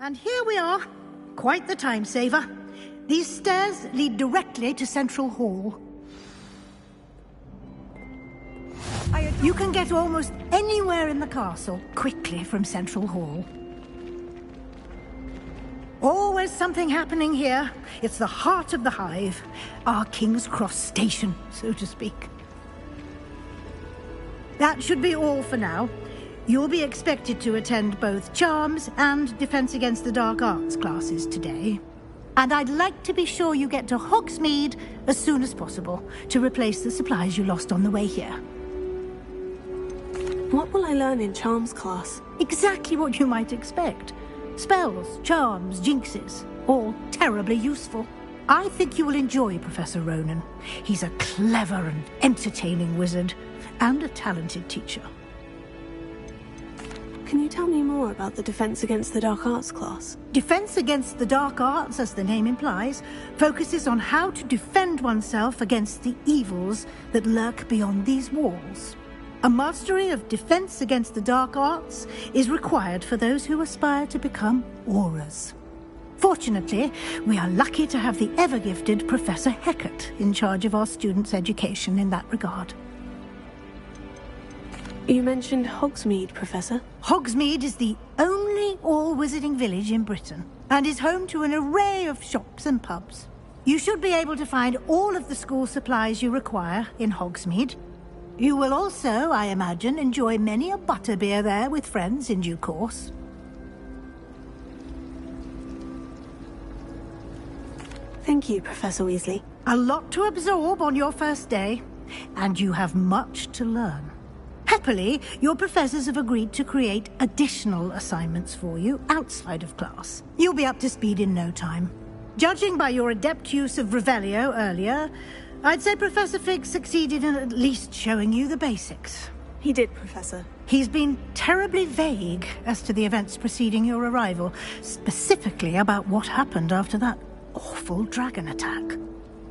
And here we are. Quite the time saver. These stairs lead directly to Central Hall. You can get almost anywhere in the castle quickly from Central Hall. Always something happening here. It's the heart of the Hive. Our King's Cross station, so to speak. That should be all for now. You'll be expected to attend both Charms and Defense Against the Dark Arts classes today. And I'd like to be sure you get to Hogsmeade as soon as possible to replace the supplies you lost on the way here. What will I learn in Charms class? Exactly what you might expect. Spells, charms, jinxes, all terribly useful. I think you will enjoy Professor Ronen. He's a clever and entertaining wizard, and a talented teacher. Can you tell me more about the Defense Against the Dark Arts class? Defense Against the Dark Arts, as the name implies, focuses on how to defend oneself against the evils that lurk beyond these walls. A mastery of Defense Against the Dark Arts is required for those who aspire to become Aurors. Fortunately, we are lucky to have the ever-gifted Professor Hecat in charge of our students' education in that regard. You mentioned Hogsmeade, Professor. Hogsmeade is the only all-wizarding village in Britain, and is home to an array of shops and pubs. You should be able to find all of the school supplies you require in Hogsmeade. You will also, I imagine, enjoy many a butterbeer there with friends in due course. Thank you, Professor Weasley. A lot to absorb on your first day, and you have much to learn. Happily, your professors have agreed to create additional assignments for you outside of class. You'll be up to speed in no time. Judging by your adept use of Revelio earlier, I'd say Professor Fig succeeded in at least showing you the basics. He did, Professor. He's been terribly vague as to the events preceding your arrival, specifically about what happened after that awful dragon attack.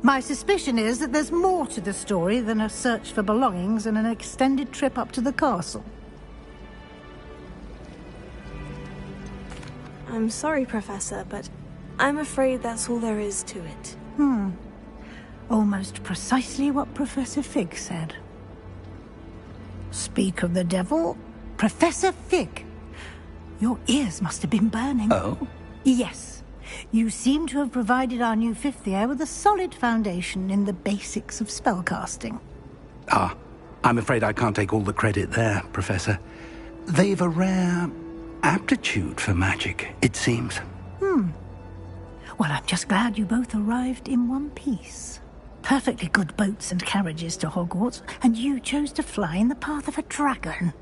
My suspicion is that there's more to the story than a search for belongings and an extended trip up to the castle. I'm sorry, Professor, but I'm afraid that's all there is to it. Almost precisely what Professor Fig said. Speak of the devil, Professor Fig. Your ears must have been burning. Oh? Yes. You seem to have provided our new fifth year with a solid foundation in the basics of spellcasting. Ah, I'm afraid I can't take all the credit there, Professor. They've a rare aptitude for magic, it seems. Well, I'm just glad you both arrived in one piece. Perfectly good boats and carriages to Hogwarts, and you chose to fly in the path of a dragon.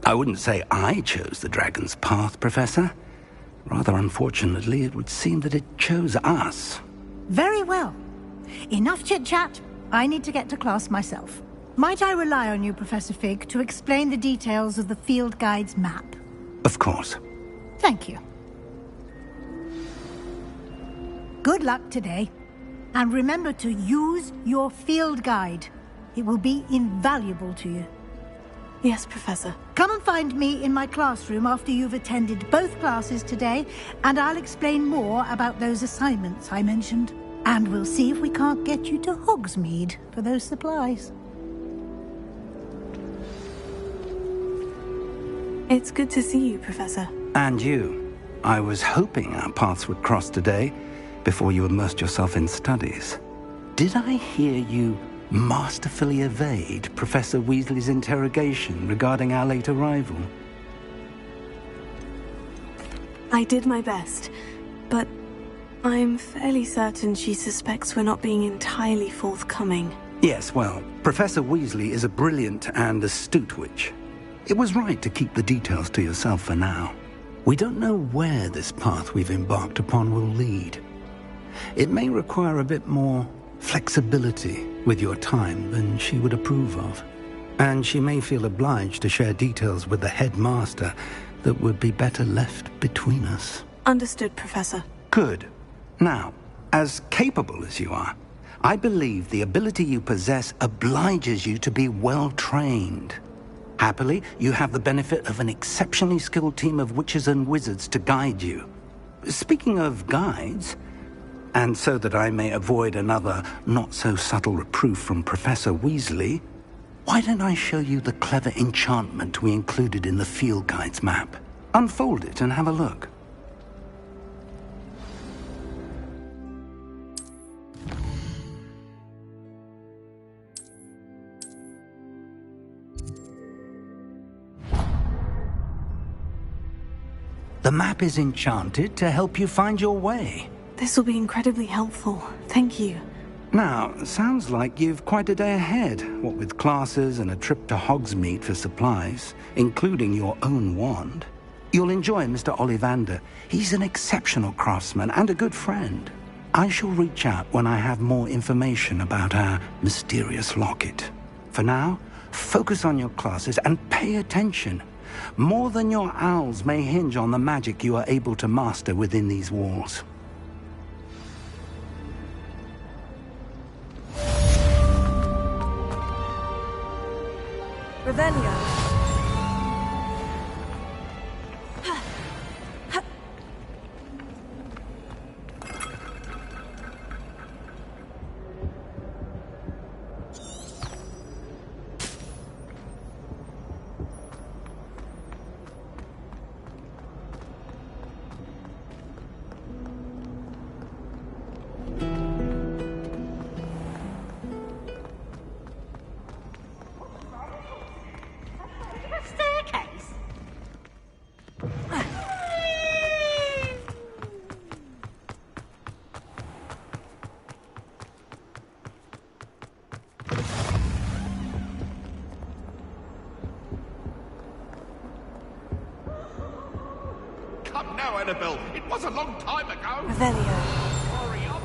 I wouldn't say I chose the dragon's path, Professor. Rather unfortunately, it would seem that it chose us. Very well. Enough chit-chat. I need to get to class myself. Might I rely on you, Professor Fig, to explain the details of the field guide's map? Of course. Thank you. Good luck today. And remember to use your field guide. It will be invaluable to you. Yes, Professor. Come and find me in my classroom after you've attended both classes today, and I'll explain more about those assignments I mentioned. And we'll see if we can't get you to Hogsmeade for those supplies. It's good to see you, Professor. And you. I was hoping our paths would cross today, before you immersed yourself in studies. Did I hear you masterfully evade Professor Weasley's interrogation regarding our late arrival? I did my best, but I'm fairly certain she suspects we're not being entirely forthcoming. Yes, well, Professor Weasley is a brilliant and astute witch. It was right to keep the details to yourself for now. We don't know where this path we've embarked upon will lead. It may require a bit more flexibility with your time than she would approve of. And she may feel obliged to share details with the headmaster that would be better left between us. Understood, Professor. Good. Now, as capable as you are, I believe the ability you possess obliges you to be well trained. Happily, you have the benefit of an exceptionally skilled team of witches and wizards to guide you. Speaking of guides, and so that I may avoid another not-so-subtle reproof from Professor Weasley, why don't I show you the clever enchantment we included in the field guide's map? Unfold it and have a look. The map is enchanted to help you find your way. This will be incredibly helpful. Thank you. Now, sounds like you've quite a day ahead, what with classes and a trip to Hogsmeade for supplies, including your own wand. You'll enjoy Mr. Ollivander. He's an exceptional craftsman and a good friend. I shall reach out when I have more information about our mysterious locket. For now, focus on your classes and pay attention. More than your owls may hinge on the magic you are able to master within these walls. Revelio. now, Annabelle. It was a long time ago. Revelio. Hurry up.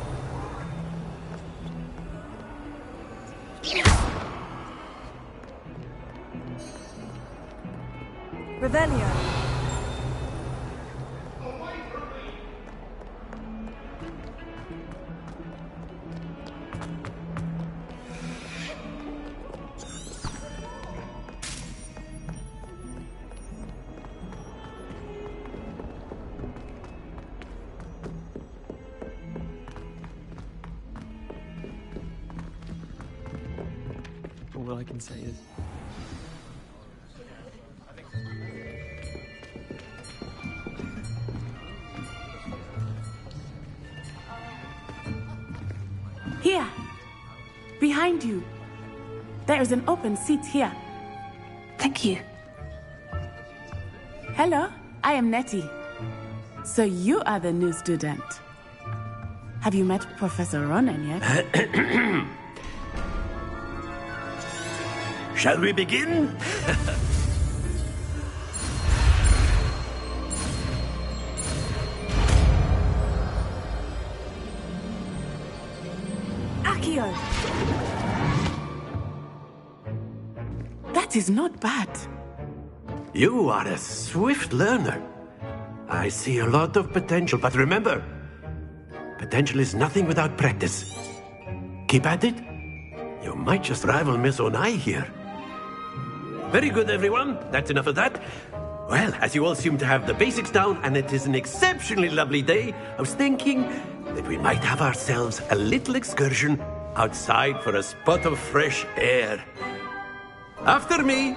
Revelio. All I can say is... Here! Behind you! There is an open seat here. Thank you. Hello, I am Nettie. So you are the new student. Have you met Professor Ronen yet? Shall we begin? Accio! That is not bad. You are a swift learner. I see a lot of potential, but remember, potential is nothing without practice. Keep at it. You might just rival Miss Onai here. Very good, everyone. That's enough of that. Well, as you all seem to have the basics down, and it is an exceptionally lovely day, I was thinking that we might have ourselves a little excursion outside for a spot of fresh air. After me.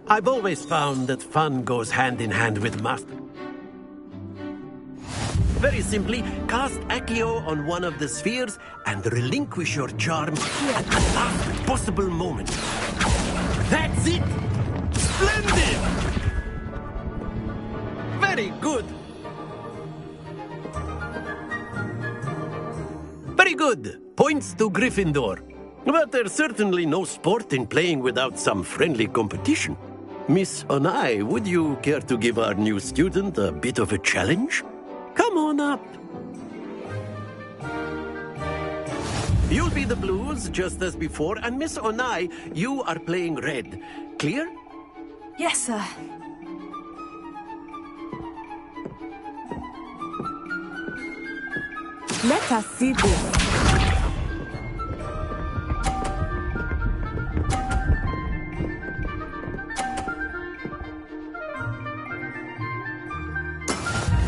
I've always found that fun goes hand in hand with master. Very simply, cast Accio on one of the spheres and relinquish your charm at the last possible moment. That's it! Splendid! Very good! Very good! Points to Gryffindor. But there's certainly no sport in playing without some friendly competition. Miss Onai, would you care to give our new student a bit of a challenge? Come on up. You'll be the blues, just as before, and Miss Onai, you are playing red. Clear? Yes, sir. Let us see this.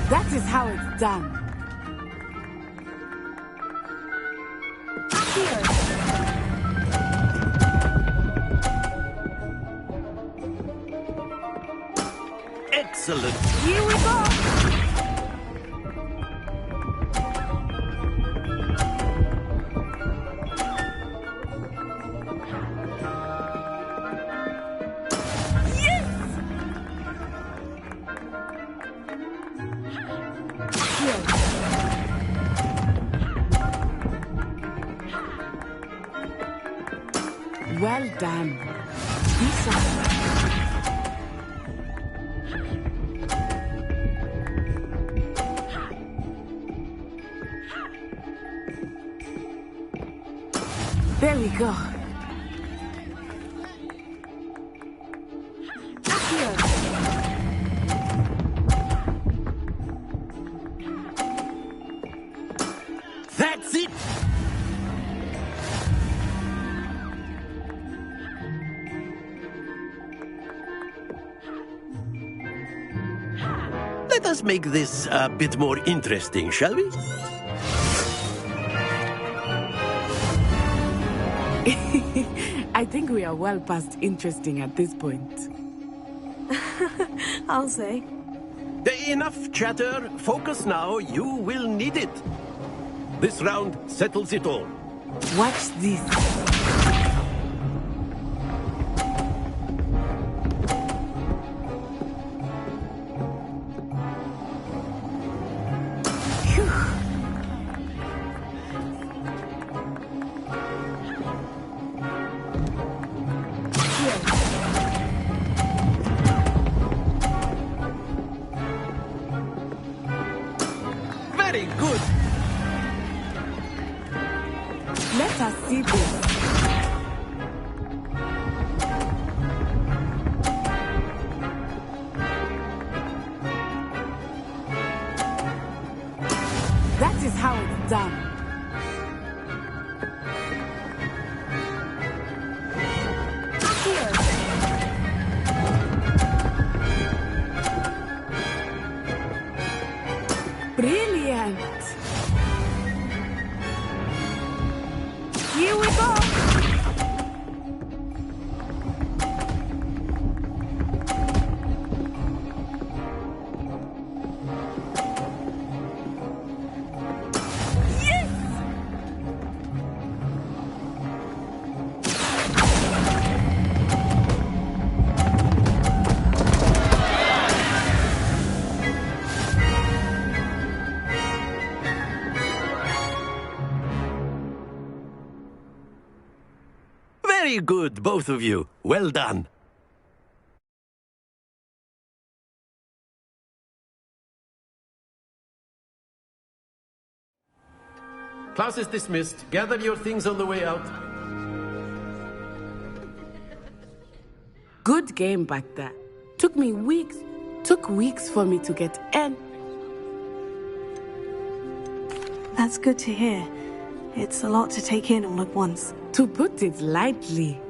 That is how it's done. Excellent. Here we go. Well done. There we go. That's it! Let us make this a bit more interesting, shall we? I think we are well past interesting at this point. I'll say. Enough chatter. Focus now. You will need it. This round settles it all. Watch this. Very good. Let us see this. That is how it's done. Brilliant! Here we go! Yes! Very good, both of you. Well done. Class is dismissed. Gather your things on the way out. Good game back there. Took weeks for me to get in. That's good to hear. It's a lot to take in all at once. To put it lightly,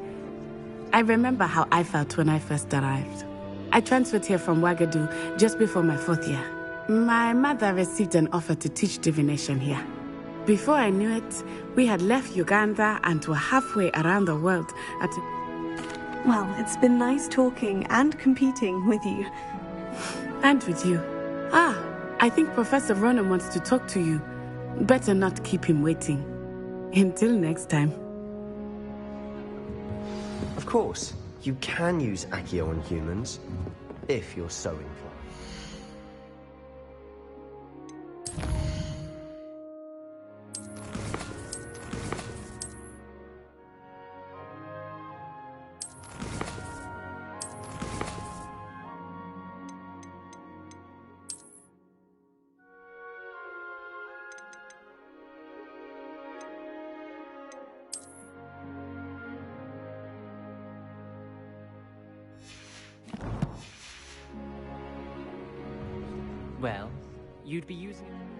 I remember how I felt when I first arrived. I transferred here from Wagadu just before my 4th year. My mother received an offer to teach divination here. Before I knew it, we had left Uganda and were halfway around the world at... Well, it's been nice talking and competing with you. And with you. I think Professor Ronan wants to talk to you. Better not keep him waiting. Until next time. Of course, you can use Accio on humans, if you're so inclined. Well, you'd be using it.